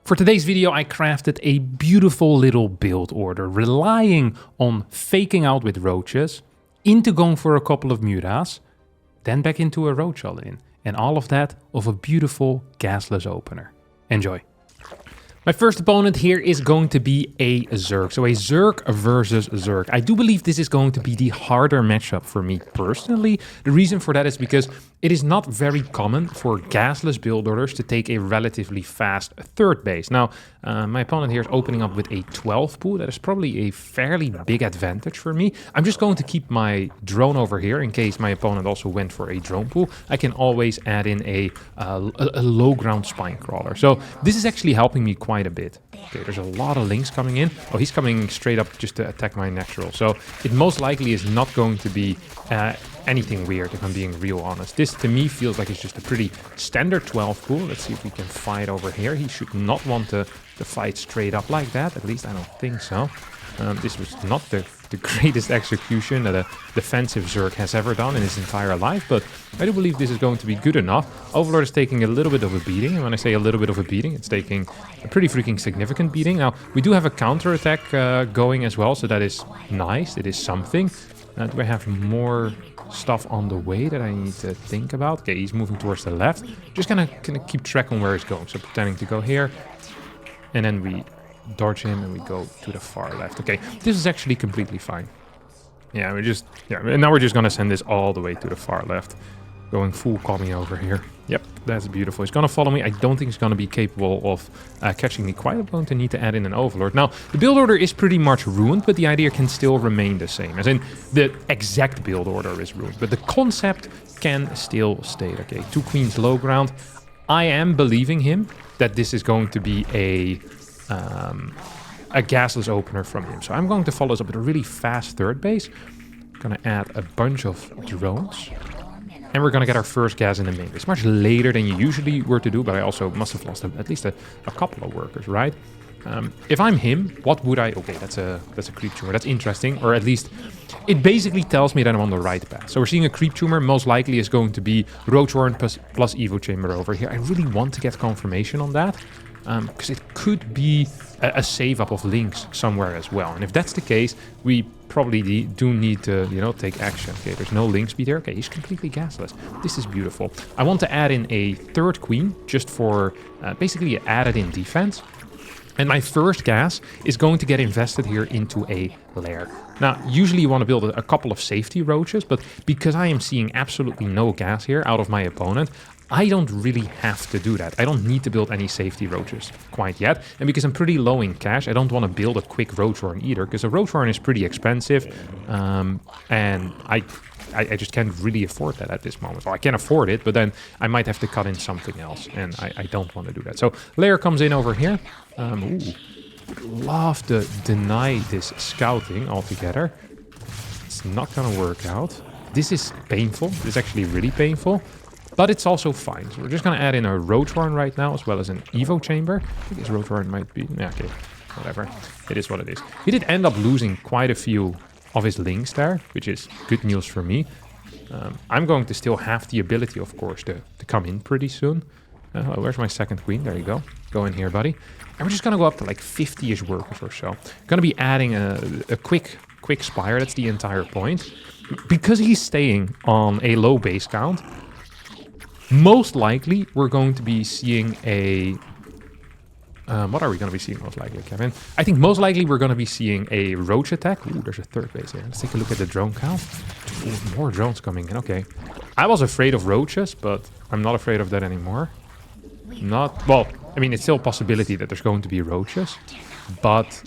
For today's video, I crafted a beautiful little build order, relying on faking out with roaches, into going for a couple of mutas, then back into a roach all-in, and all of that of a beautiful gasless opener. Enjoy. My first opponent here is going to be a Zerg. So a Zerg versus Zerg. I do believe this is going to be the harder matchup for me personally. The reason for that is because it is not very common for gasless build orders to take a relatively fast third base. Now, my opponent here is opening up with a 12 pool. That is probably a fairly big advantage for me. I'm just going to keep my drone over here in case my opponent also went for a drone pool. I can always add in a low ground spine crawler. So this is actually helping me quite a bit. Okay, there's a lot of links coming in. Oh, he's coming straight up just to attack my natural. So it most likely is not going to be anything weird, if I'm being real honest. This to me feels like it's just a pretty standard 12 pool. Let's see if we can fight over here. He should not want to fight straight up like that. At least I don't think so. This was not the greatest execution that a defensive Zerg has ever done in his entire life, but I do believe this is going to be good enough. Overlord is taking a little bit of a beating, and when I say a little bit of a beating, it's taking a pretty freaking significant beating. Now, we do have a counter-attack going as well, so that is nice. It is something. Do I have more stuff on the way that I need to think about? Okay, he's moving towards the left. Just gonna keep track on where he's going. So pretending to go here, and then we dodge him and we go to the far left. Okay, this is actually completely fine. Yeah, and now we're just gonna send this all the way to the far left. Going full commie over here. Yep, that's beautiful. He's gonna follow me. I don't think he's gonna be capable of catching me quite. I'm going to need to add in an overlord. Now, the build order is pretty much ruined, but the idea can still remain the same. As in, the exact build order is ruined, but the concept can still stay. Okay, 2 queens low ground. I am believing him that this is going to be a gasless opener from him. So I'm going to follow this up with a really fast third base. Gonna add a bunch of drones. And we're gonna get our first gas in the main base. Much later than you usually were to do, but I also must have lost at least a couple of workers, right? If I'm him, what would I... Okay, that's a creep tumor. That's interesting, or at least it basically tells me that I'm on the right path. So we're seeing a creep tumor. Most likely is going to be roach horn plus evo chamber over here. I really want to get confirmation on that, because it could be a save up of links somewhere as well. And if that's the case, we probably do need to, you know, take action. Okay, there's no link speed there. Okay, he's completely gasless. This is beautiful. I want to add in a third queen just for basically added in defense. And my first gas is going to get invested here into a lair. Now, usually you want to build a couple of safety roaches, but because I am seeing absolutely no gas here out of my opponent, I don't really have to do that. I don't need to build any safety roaches quite yet. And because I'm pretty low in cash, I don't want to build a quick roach horn either, because a roach horn is pretty expensive. And I just can't really afford that at this moment. Well, I can afford it, but then I might have to cut in something else. And I don't want to do that. So layer comes in over here. Love to deny this scouting altogether. It's not going to work out. This is painful. This is actually really painful. But it's also fine. So we're just going to add in a roach horn right now, as well as an evo chamber. I think this roach horn might be... Yeah, okay, whatever. It is what it is. He did end up losing quite a few of his links there, which is good news for me. I'm going to still have the ability, of course, to come in pretty soon. Where's my second queen? There you go. Go in here, buddy. And we're just going to go up to like 50-ish workers or so. Going to be adding a quick spire. That's the entire point. Because he's staying on a low base count, most likely, we're going to be seeing a... what are we going to be seeing most likely, Kevin? I think most likely we're going to be seeing a roach attack. Ooh, there's a third base here. Let's take a look at the drone count. Ooh, more drones coming in. Okay. I was afraid of roaches, but I'm not afraid of that anymore. Well, I mean, it's still a possibility that there's going to be roaches, but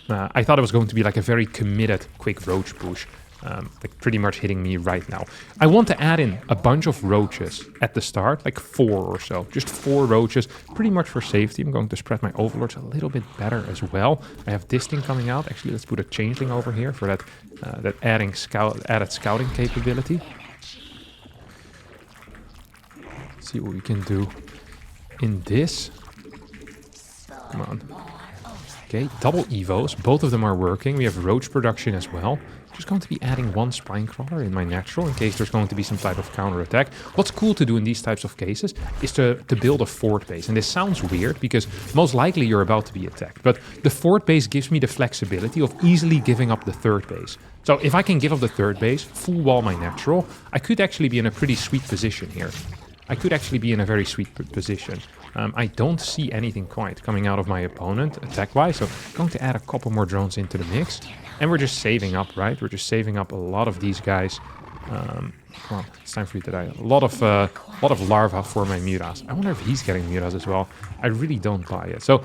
I thought it was going to be like a very committed quick roach push. Like pretty much hitting me right now. I want to add in a bunch of roaches at the start, like 4 or so. Just 4 roaches, pretty much for safety. I'm going to spread my overlords a little bit better as well. I have this thing coming out. Actually, let's put a changeling over here for that added scouting capability. Let's see what we can do in this. Come on. Okay, double evos. Both of them are working. We have roach production as well. Just going to be adding one spine crawler in my natural in case there's going to be some type of counter attack. What's cool to do in these types of cases is to build a fort base. And this sounds weird because most likely you're about to be attacked. But the fort base gives me the flexibility of easily giving up the third base. So if I can give up the third base, full wall my natural, I could actually be in a pretty sweet position here. I could actually be in a very sweet position. I don't see anything quite coming out of my opponent attack-wise, so I'm going to add a couple more drones into the mix. And we're just saving up, right? We're just saving up a lot of these guys. Come on, it's time for you to die. A lot of larvae for my mutas. I wonder if he's getting mutas as well. I really don't buy it. So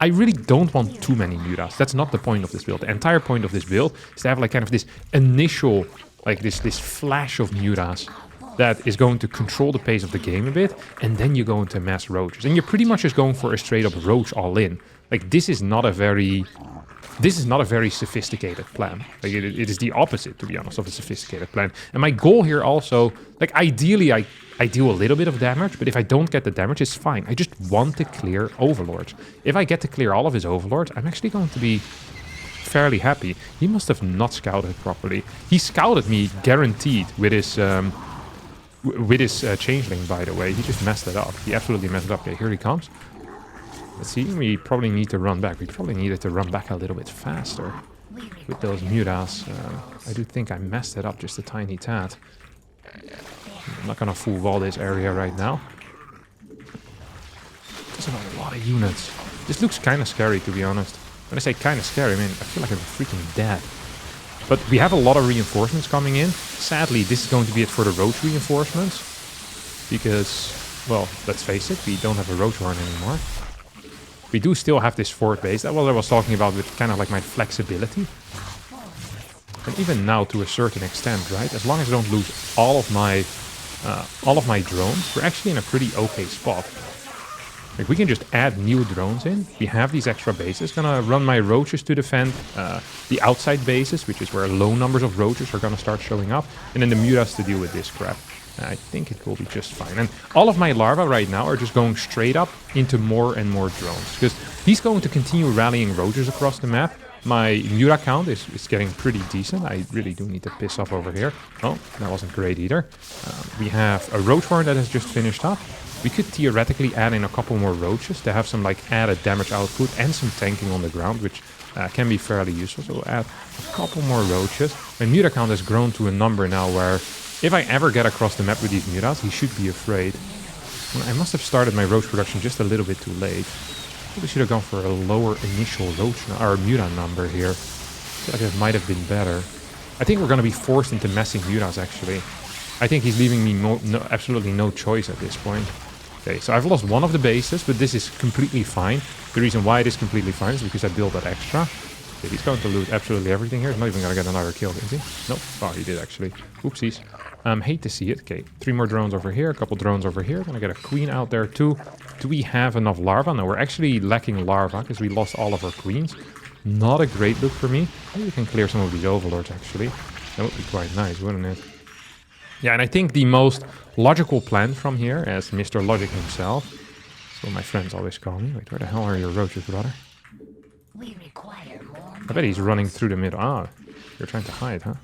I really don't want too many mutas. That's not the point of this build. The entire point of this build is to have like kind of this initial, like this flash of mutas that is going to control the pace of the game a bit, and then you go into mass roaches. And you're pretty much just going for a straight up roach all in. Like this is not a very sophisticated plan. Like it is the opposite, to be honest, of a sophisticated plan. And my goal here also, like ideally I do a little bit of damage, but if I don't get the damage, it's fine. I just want to clear overlords. If I get to clear all of his overlords, I'm actually going to be fairly happy. He must have not scouted properly. He scouted me guaranteed with his changeling, by the way. He just messed it up. He absolutely messed it up. Okay, here he comes. Let's see, we probably need to run back. We probably needed to run back a little bit faster with those mutas. I do think I messed it up just a tiny tad. I'm not gonna full wall this area right now. There's a lot of units. This looks kind of scary, to be honest. When I say kind of scary, I mean, I feel like I'm freaking dead. But we have a lot of reinforcements coming in. Sadly, this is going to be it for the roach reinforcements. Because, well, let's face it, we don't have a roach horn anymore. We do still have this fort base. That's what I was talking about with kind of like my flexibility. And even now, to a certain extent, right? As long as I don't lose all of my drones, we're actually in a pretty okay spot. Like we can just add new drones in. We have these extra bases. Gonna run my roaches to defend the outside bases, which is where low numbers of roaches are gonna start showing up. And then the mutas to deal with this crap. I think it will be just fine. And all of my larvae right now are just going straight up into more and more drones. Because he's going to continue rallying roaches across the map. My muta count is getting pretty decent. I really do need to piss off over here. Oh, that wasn't great either. We have a roach horn that has just finished up. We could theoretically add in a couple more roaches to have some like added damage output and some tanking on the ground, which can be fairly useful. So we'll add a couple more roaches. My muta count has grown to a number now where if I ever get across the map with these mutas, he should be afraid. I must have started my roach production just a little bit too late. Probably should have gone for a lower initial roach or muta number here. I feel like that might have been better. I think we're going to be forced into messing mutas actually. I think he's leaving me absolutely no choice at this point. Okay, so I've lost one of the bases, but this is completely fine. The reason why it is completely fine is because I built that extra. Okay, he's going to lose absolutely everything here. He's not even going to get another kill, is he? Nope. Oh, he did actually. Oopsies. Hate to see it. Okay, 3 more drones over here, a couple drones over here. Gonna get a queen out there too. Do we have enough larvae? No, we're actually lacking larvae because we lost all of our queens. Not a great look for me. Maybe we can clear some of these overlords actually. That would be quite nice, wouldn't it? Yeah, and I think the most logical plan from here, as Mr. Logic himself, that's what my friends always call me. Wait, where the hell are your roaches, brother? We require more. I bet he's running through the middle. Ah, you're trying to hide, huh?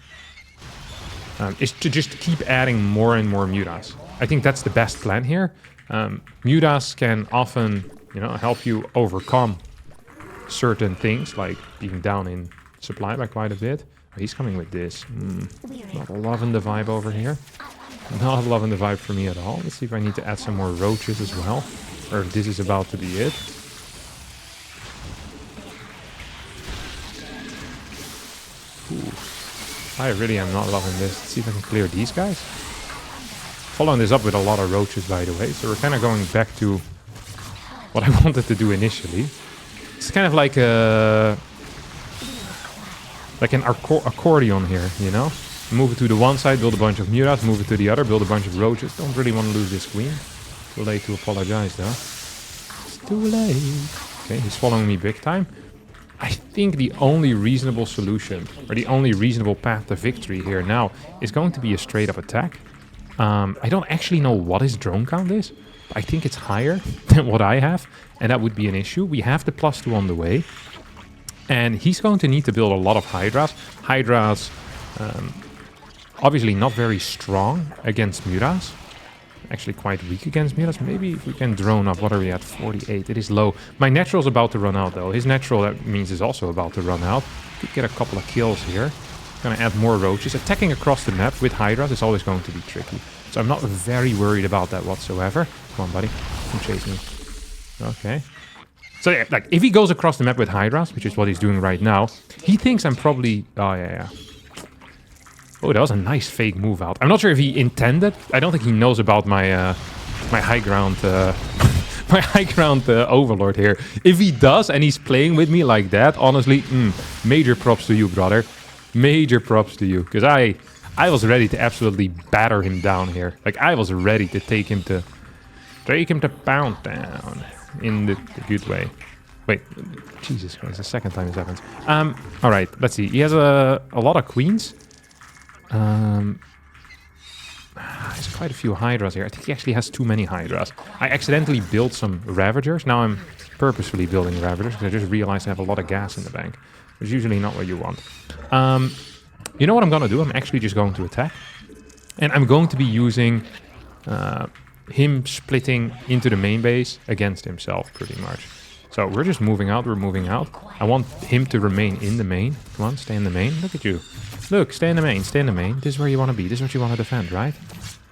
Is to just keep adding more and more mutas. I think that's the best plan here. Mutas can often, you know, help you overcome certain things, like being down in supply by quite a bit. Oh, he's coming with this. Not loving the vibe over here. Not loving the vibe for me at all. Let's see if I need to add some more roaches as well. Or if this is about to be it. Ooh. I really am not loving this. Let's see if I can clear these guys. Following this up with a lot of roaches, by the way. So we're kind of going back to what I wanted to do initially. It's kind of like an accordion here, you know? Move it to the one side, build a bunch of mutas. Move it to the other, build a bunch of roaches. Don't really want to lose this queen. Too late to apologize, though. It's too late. Okay, he's following me big time. I think the only reasonable solution, or the only reasonable path to victory here now, is going to be a straight-up attack. I don't actually know what his drone count is. But I think it's higher than what I have, and that would be an issue. We have the +2 on the way. And he's going to need to build a lot of Hydras. Hydras, obviously not very strong against Mutas. Actually quite weak against Mutas. Maybe if we can drone up. What are we at? 48. It is low. My natural's about to run out though. His natural, that means, is also about to run out. Could get a couple of kills here. Gonna add more roaches. Attacking across the map with Hydras is always going to be tricky. So I'm not very worried about that whatsoever. Come on, buddy. Come chase me. Okay. So yeah, like, if he goes across the map with Hydras, which is what he's doing right now, he thinks I'm probably... Oh, yeah. Oh, that was a nice fake move out. I'm not sure if he intended. I don't think he knows about my my high ground my high ground overlord here. If he does and he's playing with me like that, honestly, major props to you, brother. Major props to you. Because I was ready to absolutely batter him down here. Like, I was ready to take him to pound down in the good way. Wait, Jesus Christ, the second time this happens. All right, let's see. He has a lot of queens. There's quite a few Hydras here. I think he actually has too many Hydras. I accidentally built some Ravagers. Now I'm purposefully building Ravagers because I just realized I have a lot of gas in the bank. Which is usually not what you want. You know what I'm going to do? I'm actually just going to attack. And I'm going to be using him splitting into the main base against himself, pretty much. So we're just moving out. We're moving out. I want him to remain in the main. Come on, stay in the main. Look at you. Look, stay in the main. Stay in the main. This is where you want to be. This is what you want to defend, right?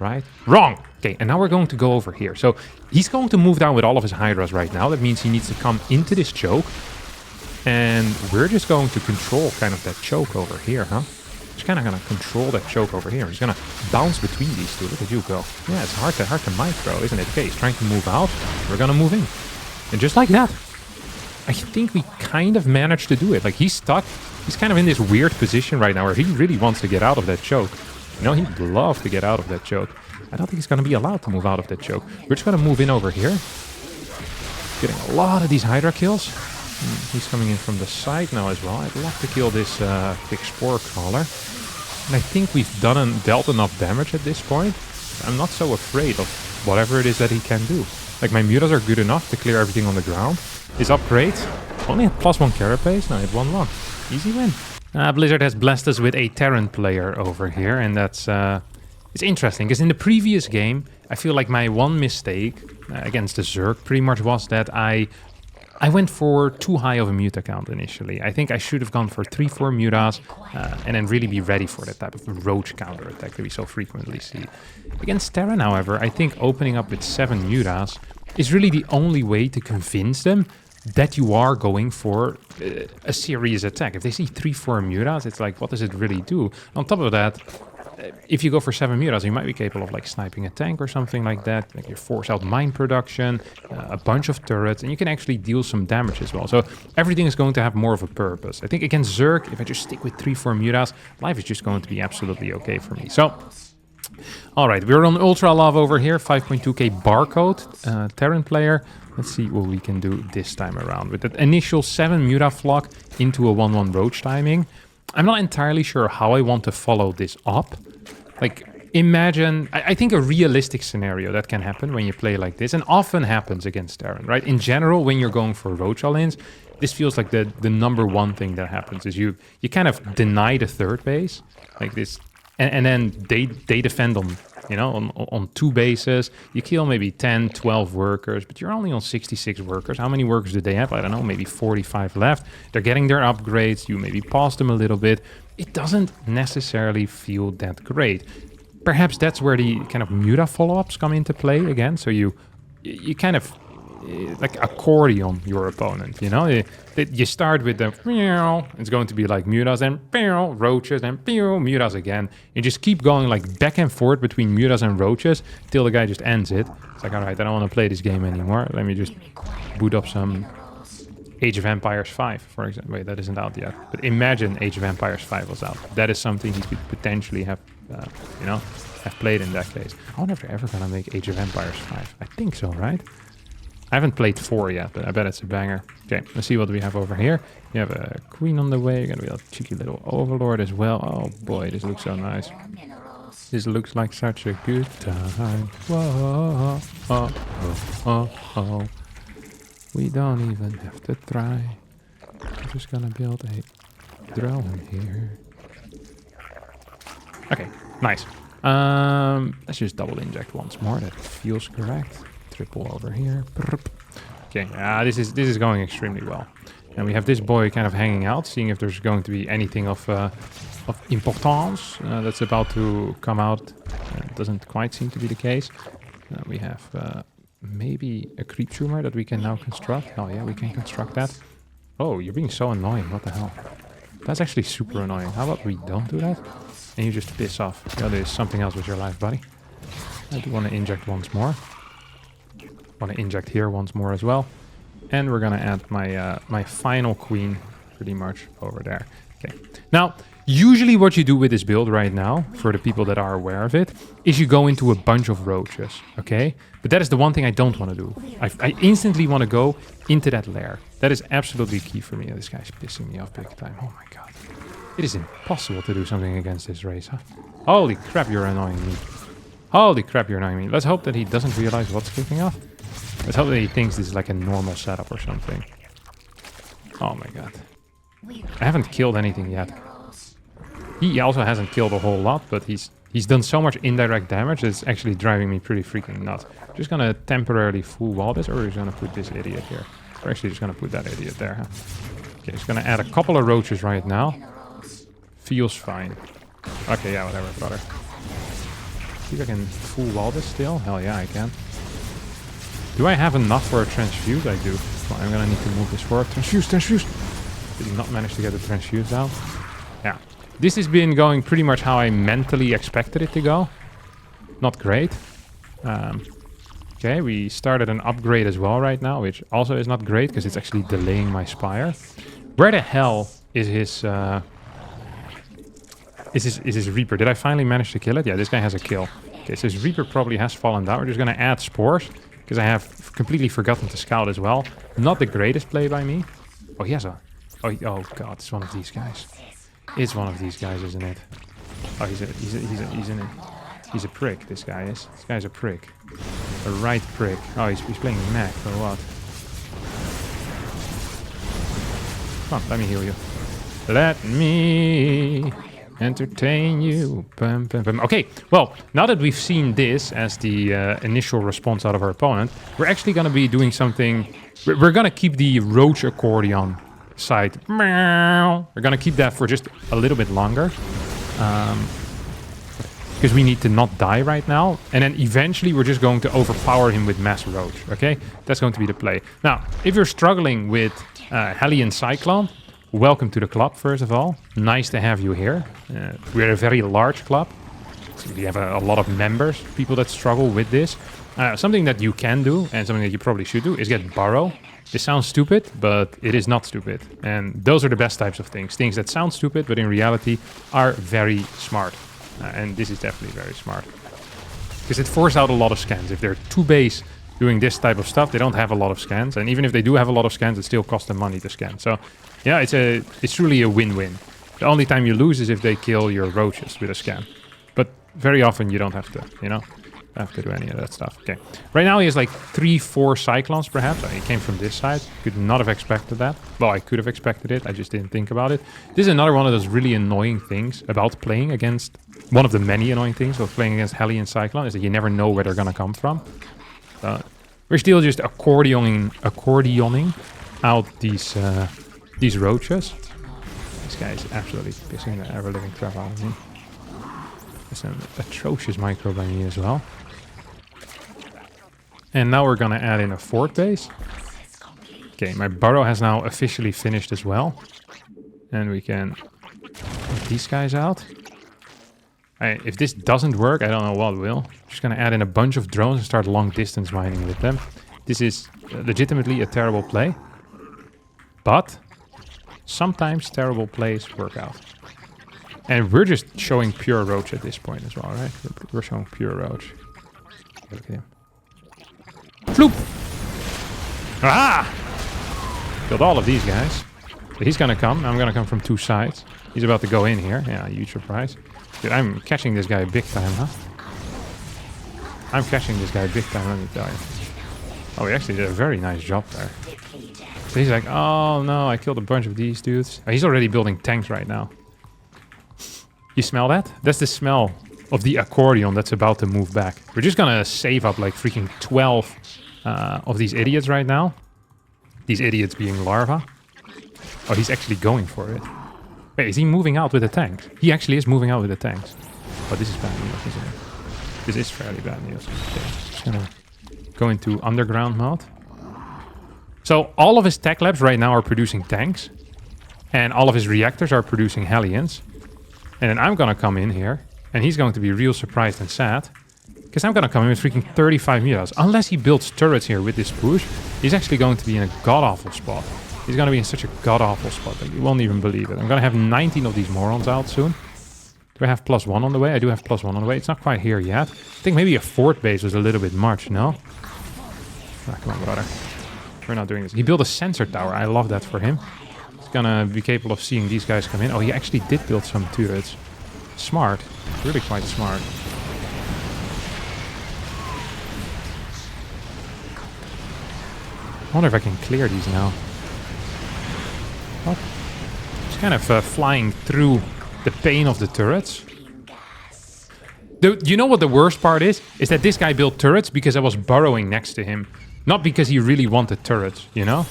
Right? Wrong! Okay, and now we're going to go over here. So he's going to move down with all of his Hydras right now. That means he needs to come into this choke. And we're just going to control kind of that choke over here, huh? Just kind of going to control that choke over here. He's going to bounce between these two. Look at you go. Yeah, it's hard to micro, isn't it? Okay, he's trying to move out. We're going to move in. And just like that, I think we kind of managed to do it. Like, he's stuck. He's kind of in this weird position right now where he really wants to get out of that choke. You know, he'd love to get out of that choke. I don't think he's going to be allowed to move out of that choke. We're just going to move in over here. Getting a lot of these Hydra kills. He's coming in from the side now as well. I'd love to kill this big spore crawler. And I think we've dealt enough damage at this point. I'm not so afraid of whatever it is that he can do. Like, my mutas are good enough to clear everything on the ground. His upgrade only had +1 carapace. No, he had 1 lung. Easy win. Blizzard has blessed us with a Terran player over here, and that's it's interesting because in the previous game, I feel like my one mistake against the Zerg pretty much was that I went for too high of a muta count initially. I think I should have gone for 3-4 mutas and then really be ready for that type of roach counter attack that we so frequently see. Against Terran, however, I think opening up with 7 mutas is really the only way to convince them that you are going for a serious attack. If they see 3-4 mutas, it's like, what does it really do? On top of that, if you go for 7 mutas, you might be capable of like sniping a tank or something like that. Like, you force out mine production, a bunch of turrets, and you can actually deal some damage as well. So everything is going to have more of a purpose. I think against Zerg, if I just stick with 3-4 mutas, life is just going to be absolutely okay for me. So, all right, we're on Ultra Love over here, 5.2k barcode, Terran player. Let's see what we can do this time around. With that initial 7 muta flock into a 1-1 roach timing, I'm not entirely sure how I want to follow this up. Like, imagine, I think a realistic scenario that can happen when you play like this, and often happens against Terran, right? In general, when you're going for roach all-ins, this feels like the number one thing that happens is you kind of deny the third base, like this, and then they defend on, you know, on 2 bases. You kill maybe 10, 12 workers, but you're only on 66 workers. How many workers do they have? I don't know, maybe 45 left. They're getting their upgrades. You maybe pause them a little bit. It doesn't necessarily feel that great. Perhaps that's where the kind of muta follow-ups come into play again. So you kind of like accordion your opponent, you know? You start with the it's going to be like mutas, and roaches, and mutas again. You just keep going like back and forth between mutas and roaches till the guy just ends it. It's like, all right, I don't want to play this game anymore. Let me just boot up some Age of Empires 5, for example. Wait, that isn't out yet. But imagine Age of Empires 5 was out. That is something he could potentially have, you know, have played in that case. I wonder if they're ever going to make Age of Empires 5. I think so, right? I haven't played 4 yet, but I bet it's a banger. Okay, let's see what we have over here. You have a queen on the way. You're going to be a cheeky little overlord as well. Oh boy, this looks so nice. This looks like such a good time. Whoa, oh. We don't even have to try. I'm just gonna build a drone here. Okay, nice. Let's just double inject once more. That feels correct. Triple over here. Okay, this is going extremely well. And we have this boy kind of hanging out, seeing if there's going to be anything of importance that's about to come out. Doesn't quite seem to be the case. We have maybe a creep tumor that we can now construct. Oh yeah, we can construct that. Oh, you're being so annoying. What the hell? That's actually super annoying. How about we don't do that? And you just piss off. Yeah, there's something else with your life, buddy. I do want to inject once more. Want to inject here once more as well. And we're going to add my my final queen pretty much over there. Okay. Now, usually what you do with this build right now, for the people that are aware of it, is you go into a bunch of roaches, okay? But that is the one thing I don't want to do. I instantly want to go into that lair. That is absolutely key for me. This guy's pissing me off big time. Oh my god. It is impossible to do something against this race, huh? Holy crap, you're annoying me. Holy crap, you're annoying me. Let's hope that he doesn't realize what's kicking off. Let's hope that he thinks this is like a normal setup or something. Oh my god. I haven't killed anything yet. He also hasn't killed a whole lot, but he's done so much indirect damage, it's actually driving me pretty freaking nuts. Just gonna temporarily full wall this, or we're just gonna put this idiot here. We're actually just gonna put that idiot there, huh? Okay, just gonna add a couple of roaches right now. Feels fine. Okay, yeah, whatever, brother. See if I can full wall this still? Hell yeah, I can. Do I have enough for a transfuse? I do. Well, I'm gonna need to move this forward. Transfuse, transfuse! Did not manage to get the transfuse out. Yeah. This has been going pretty much how I mentally expected it to go. Not great. Okay, we started an upgrade as well right now, which also is not great because it's actually delaying my spire. Where the hell is his his Reaper? Did I finally manage to kill it? Yeah, this guy has a kill. Okay, so his Reaper probably has fallen down. We're just gonna add spores because I have completely forgotten to scout as well. Not the greatest play by me. Oh, he has a... Oh god, it's one of these guys. It's one of these guys, isn't it? Oh, he's a prick, this guy is. This guy's a prick. A right prick. Oh, he's playing mech or what? Come on, let me heal you. Let me entertain you. Bum, bum, bum. Okay, well, now that we've seen this as the initial response out of our opponent, we're actually going to be doing something... We're going to keep the roach accordion side. We're going to keep that for just a little bit longer. Because we need to not die right now. And then eventually we're just going to overpower him with mass roach. Okay? That's going to be the play. Now, if you're struggling with Hellion Cyclone, welcome to the club, first of all. Nice to have you here. We're a very large club. So we have a lot of members, people that struggle with this. Something that you can do, and something that you probably should do, is get burrow. This sounds stupid, but it is not stupid. And those are the best types of things. Things that sound stupid, but in reality are very smart. And this is definitely very smart. Because it forces out a lot of scans. If they're too base doing this type of stuff, they don't have a lot of scans. And even if they do have a lot of scans, it still costs them money to scan. So, yeah, it's truly a win-win. The only time you lose is if they kill your roaches with a scan. But very often you don't have to, you know? Have to do any of that stuff. Okay. Right now he has like 3-4 cyclones perhaps. He came from this side. Could not have expected that. Well, I could have expected it. I just didn't think about it. This is another one of those really annoying things about playing against... One of the many annoying things of playing against Hellion Cyclone is that you never know where they're gonna come from. We're still just accordioning out these roaches. This guy is absolutely pissing the ever-living crap out of me. There's an atrocious micro by me as well. And now we're gonna add in a fort base. Okay, my burrow has now officially finished as well. And we can get these guys out. If this doesn't work, I don't know what will. Just gonna add in a bunch of drones and start long distance mining with them. This is legitimately a terrible play. But sometimes terrible plays work out. And we're just showing pure roach at this point as well, right? We're showing pure roach. Look at him. Floop! Ah! Killed all of these guys. So he's gonna come. I'm gonna come from two sides. He's about to go in here. Yeah, huge surprise. Dude, I'm catching this guy big time, huh? I'm catching this guy big time, let me tell you. Oh, we actually did a very nice job there. So he's like, oh no, I killed a bunch of these dudes. Oh, he's already building tanks right now. You smell that? That's the smell of the accordion that's about to move back. We're just gonna save up like freaking 12 of these idiots right now. These idiots being larvae. Oh, he's actually going for it. Wait, is he moving out with the tanks? He actually is moving out with the tanks. Oh, this is bad news, isn't it? This is fairly bad news. Okay, just gonna go into underground mode. So all of his tech labs right now are producing tanks. And all of his reactors are producing Hellions. And then I'm gonna come in here. And he's going to be real surprised and sad. Because I'm gonna come in with freaking 35 mutas. Unless he builds turrets here with this push, he's actually going to be in a god-awful spot. He's gonna be in such a god-awful spot that you won't even believe it. I'm gonna have 19 of these morons out soon. Do I have +1 on the way? I do have +1 on the way. It's not quite here yet. I think maybe a fort base was a little bit much, no? Ah, come on, brother. We're not doing this. He built a sensor tower. I love that for him. He's gonna be capable of seeing these guys come in. Oh, he actually did build some turrets. Smart. Really quite smart. I wonder if I can clear these now. What? Just kind of flying through the pain of the turrets. You know what the worst part is? Is that this guy built turrets because I was burrowing next to him. Not because he really wanted turrets, you know?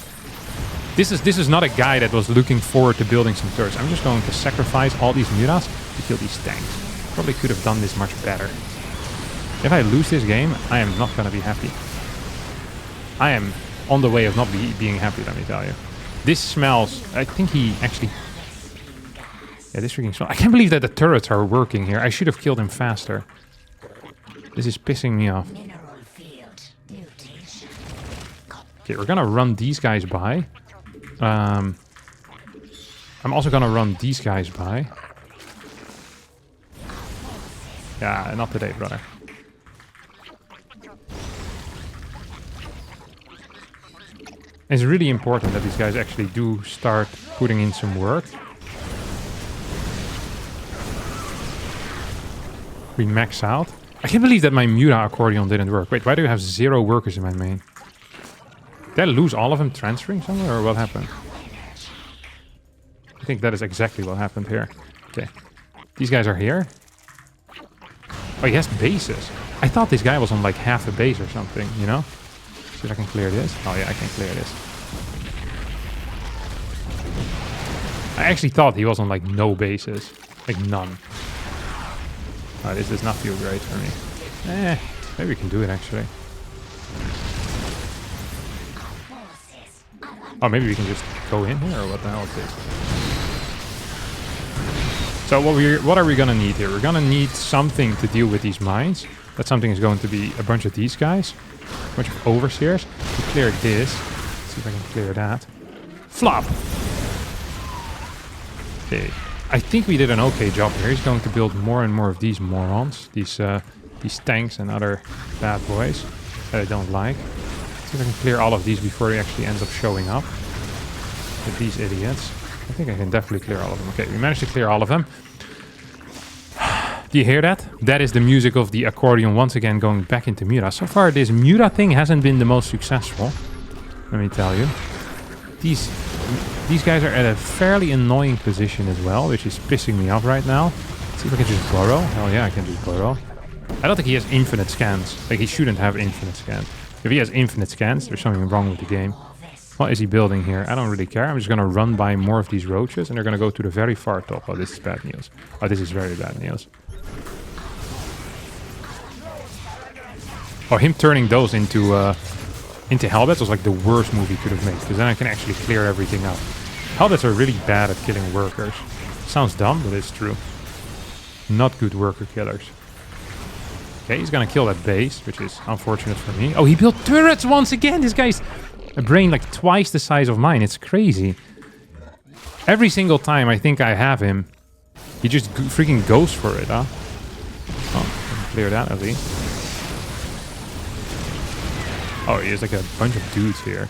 This is not a guy that was looking forward to building some turrets. I'm just going to sacrifice all these mutas to kill these tanks. Probably could have done this much better. If I lose this game, I am not going to be happy. I am on the way of not being happy, let me tell you. This smells... I think he actually... Yeah, this freaking smells... I can't believe that the turrets are working here. I should have killed him faster. This is pissing me off. Okay, we're gonna run these guys by. I'm also gonna run these guys by. Yeah, not today, brother. It's really important that these guys actually do start putting in some work. We max out. I can't believe that my Muta accordion didn't work. Wait, why do you have 0 workers in my main? Did I lose all of them transferring somewhere, or what happened? I think that is exactly what happened here. Okay. These guys are here. Oh, he has bases. I thought this guy was on like half a base or something, you know? See if I can clear this. Oh yeah, I can clear this. I actually thought he was on like no bases. Like none. Oh, this does not feel great for me. Maybe we can do it actually. Oh, maybe we can just go in here, or what the hell is this? So what are we gonna need here? We're gonna need something to deal with these mines. That something is going to be a bunch of these guys. A bunch of overseers. To clear this. Let's see if I can clear that. Flop! Okay. I think we did an okay job here. He's going to build more and more of these morons. These tanks and other bad boys that I don't like. See if I can clear all of these before he actually ends up showing up. With these idiots. I think I can definitely clear all of them. Okay, we managed to clear all of them. Do you hear that? That is the music of the accordion once again going back into Muta. So far this Muta thing hasn't been the most successful. Let me tell you. These guys are at a fairly annoying position as well, which is pissing me off right now. Let's see if I can just burrow. Hell yeah, I can just burrow. I don't think he has infinite scans. Like, he shouldn't have infinite scans. If he has infinite scans, there's something wrong with the game. What is he building here? I don't really care. I'm just going to run by more of these roaches, and they're going to go to the very far top. Oh, this is bad news. Oh, this is very bad news. Oh, him turning those into Hellbats was like the worst move he could have made, because then I can actually clear everything up. Hellbats are really bad at killing workers. Sounds dumb, but it's true. Not good worker killers. Okay, he's gonna kill that base, which is unfortunate for me. Oh, he built turrets once again! This guy's a brain like twice the size of mine. It's crazy. Every single time I think I have him, he just freaking goes for it, huh? Oh, I can clear that at least. Oh, he has like a bunch of dudes here.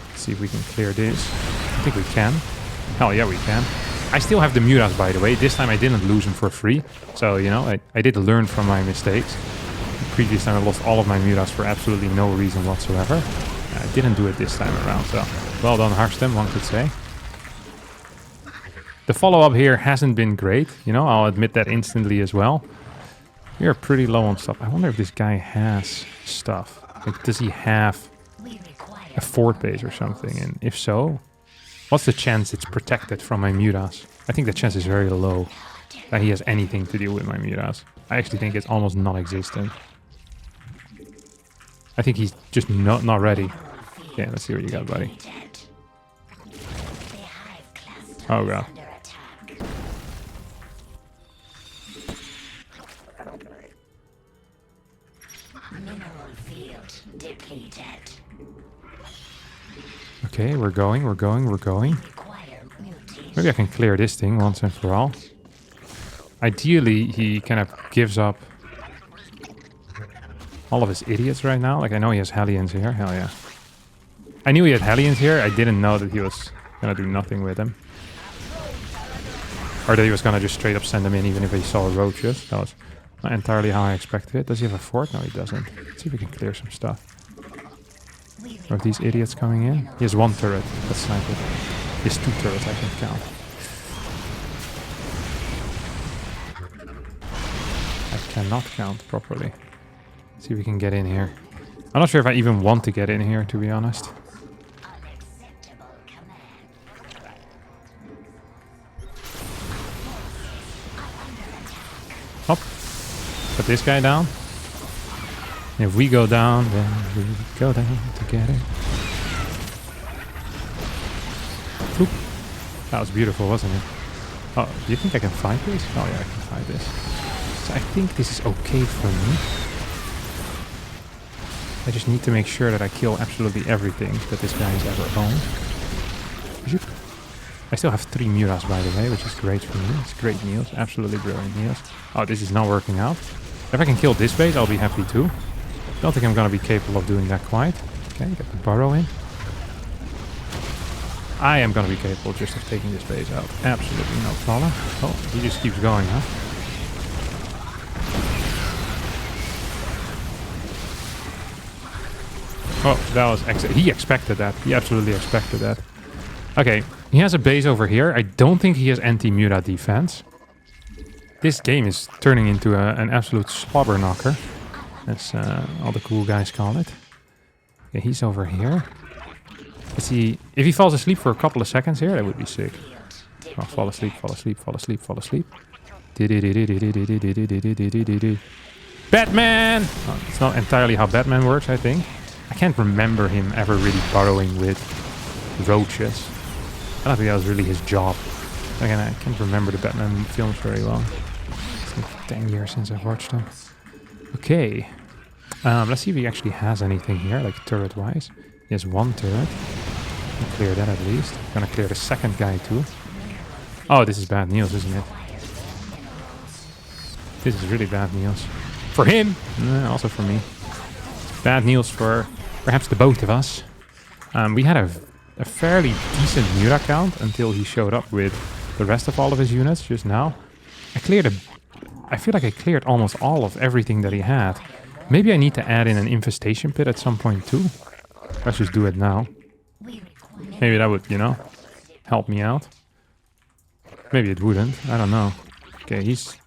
Let's see if we can clear this. I think we can. Hell yeah, we can. I still have the Mutas, by the way. This time I didn't lose them for free. So, you know, I did learn from my mistakes. previous time I lost all of my Mutas for absolutely no reason whatsoever. I didn't do it this time around, so well done Harstem, one could say. The follow-up here hasn't been great, you know, I'll admit that instantly as well. We're pretty low on stuff. I wonder if this guy has stuff. Like, does he have a fort base or something? And if so, what's the chance it's protected from my Mutas? I think the chance is very low that he has anything to deal with my Mutas. I actually think it's almost non-existent. I think he's just not ready. Okay, let's see what you got, buddy. Oh god. Okay, we're going. Maybe I can clear this thing once and for all. Ideally, he kind of gives up all of his idiots right now. Like, I know he has Hellions here. Hell yeah. I knew he had Hellions here. I didn't know that he was gonna do nothing with them. Or that he was gonna just straight up send them in even if he saw roaches. That was not entirely how I expected it. Does he have a fort? No, he doesn't. Let's see if we can clear some stuff. Are these idiots coming in? He has one turret. That's not good. He has 2 turrets, I can count. I cannot count properly. Let's see if we can get in here. I'm not sure if I even want to get in here, to be honest. Hop. Put this guy down. And if we go down, then we go down together. Oop. That was beautiful, wasn't it? Oh, do you think I can fight this? Oh yeah, I can fight this. So I think this is okay for me. I just need to make sure that I kill absolutely everything that this guy has ever owned. I still have 3 Mutas, by the way, which is great for me. It's great meals, absolutely brilliant meals. Oh, this is not working out. If I can kill this base, I'll be happy too. Don't think I'm gonna be capable of doing that quite. Okay, get the burrow in. I am gonna be capable just of taking this base out. Absolutely no problem. Oh, he just keeps going, huh? Oh, that was... he expected that. He absolutely expected that. Okay, he has a base over here. I don't think he has anti-Muta defense. This game is turning into an absolute slobber knocker. As all the cool guys call it. Okay, he's over here. Let's see. If he falls asleep for a couple of seconds here, that would be sick. Oh, fall asleep, fall asleep, fall asleep, fall asleep. Batman! Oh, it's not entirely how Batman works, I think. I can't remember him ever really burrowing with roaches. I don't think that was really his job. Again, I can't remember the Batman films very well. It's like 10 years since I've watched them. Okay. Let's see if he actually has anything here, like turret-wise. He has 1 turret. I'll clear that at least. I'm gonna clear the second guy too. Oh, this is bad news, isn't it? This is really bad news. For him! Also for me. Bad news for perhaps the both of us. We had a fairly decent Muta count until he showed up with the rest of all of his units just now. I feel like I cleared almost all of everything that he had. Maybe I need to add in an infestation pit at some point too. Let's just do it now. Maybe that would, you know, help me out. Maybe it wouldn't. I don't know. Okay, he's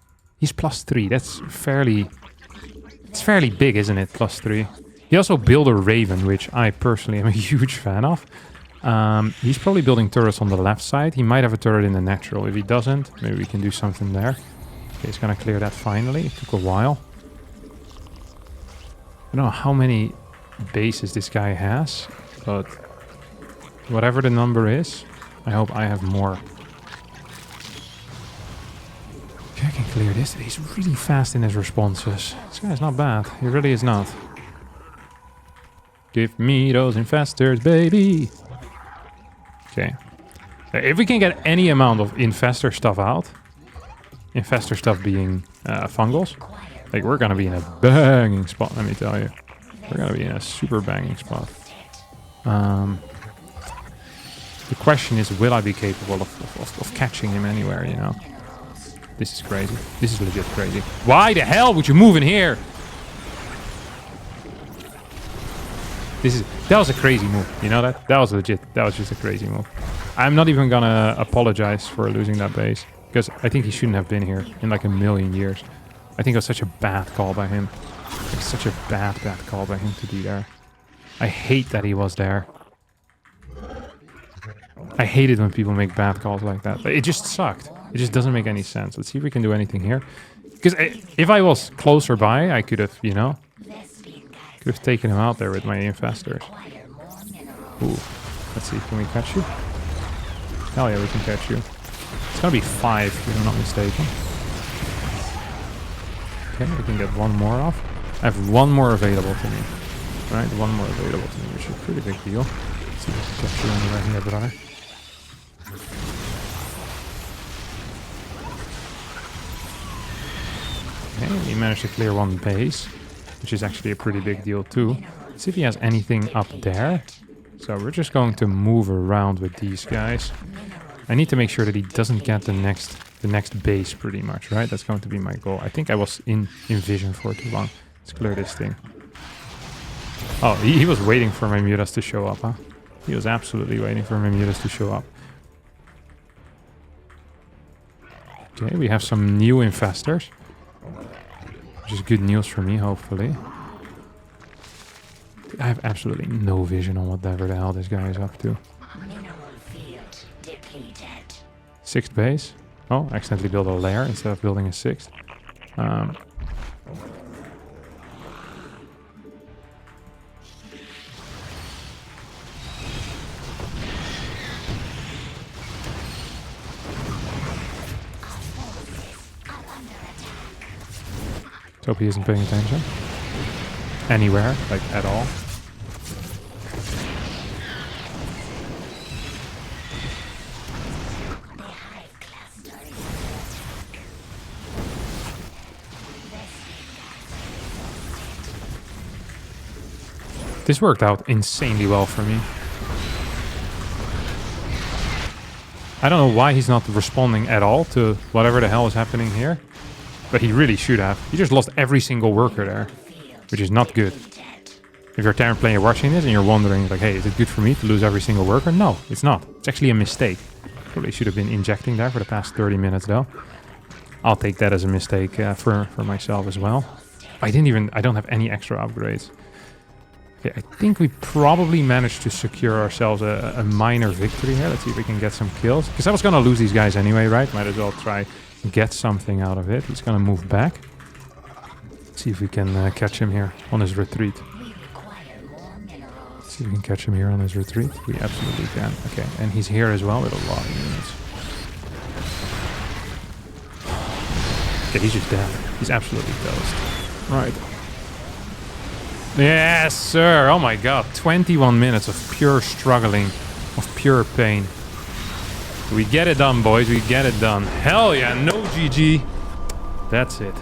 +3. That's fairly... It's fairly big, isn't it? +3. He also built a Raven, which I personally am a huge fan of. He's probably building turrets on the left side. He might have a turret in the natural. If he doesn't, maybe we can do something there. Okay, he's gonna clear that finally. It took a while. I don't know how many bases this guy has, but whatever the number is, I hope I have more. Okay, I can clear this. He's really fast in his responses. This guy's not bad. He really is not. Give me those infestors, baby! Okay. If we can get any amount of infestor stuff out, infestor stuff being fungals, like we're gonna be in a banging spot, let me tell you. We're gonna be in a super banging spot. The question is, will I be capable of catching him anywhere, you know? This is crazy. This is legit crazy. Why the hell would you move in here? That was a crazy move. You know that? That was legit. That was just a crazy move. I'm not even gonna apologize for losing that base. Because I think he shouldn't have been here in like a million years. I think it was such a bad call by him. Like such a bad call by him to be there. I hate that he was there. I hate it when people make bad calls like that. It just sucked. It just doesn't make any sense. Let's see if we can do anything here. Because if I was closer by, I could have, you know, could have taken him out there with my infestors. Ooh. Let's see, can we catch you? Hell yeah, we can catch you. It's gonna be 5, if I'm not mistaken. Okay, we can get one more off. I have one more available to me. Right, one more available to me, which is a pretty big deal. Let's see if we can catch you anywhere here, brother. Okay, we managed to clear one base, which is actually a pretty big deal too. Let's see if he has anything up there. So we're just going to move around with these guys. I need to make sure that he doesn't get the next base pretty much, right? That's going to be my goal. I think I was in vision for too long. Let's clear this thing. Oh, he was waiting for my mutas to show up, huh? He was absolutely waiting for my mutas to show up. Okay, we have some new infestors. Which is good news for me, hopefully. I have absolutely no vision on whatever the hell this guy is up to. 6th base. Oh, accidentally built a lair instead of building a 6th. Hope he isn't paying attention. Anywhere, like at all. This worked out insanely well for me. I don't know why he's not responding at all to whatever the hell is happening here. But he really should have. He just lost every single worker there. Which is not good. If you're a Terran player watching this and you're wondering, like, hey, is it good for me to lose every single worker? No, it's not. It's actually a mistake. Probably should have been injecting there for the past 30 minutes, though. I'll take that as a mistake for myself as well. I don't have any extra upgrades. Okay, I think we probably managed to secure ourselves a minor victory here. Let's see if we can get some kills. Because I was going to lose these guys anyway, right? Might as well try and get something out of it. He's going to move back. Let's see if we can catch him here on his retreat. Let's see if we can catch him here on his retreat. We absolutely can. Okay, and he's here as well with a lot of units. Okay, he's just dead. He's absolutely toast. Right. Yes, sir. Oh my god. 21 minutes of pure struggling, of pure pain. We get it done, boys. We get it done. Hell yeah. No GG. That's it.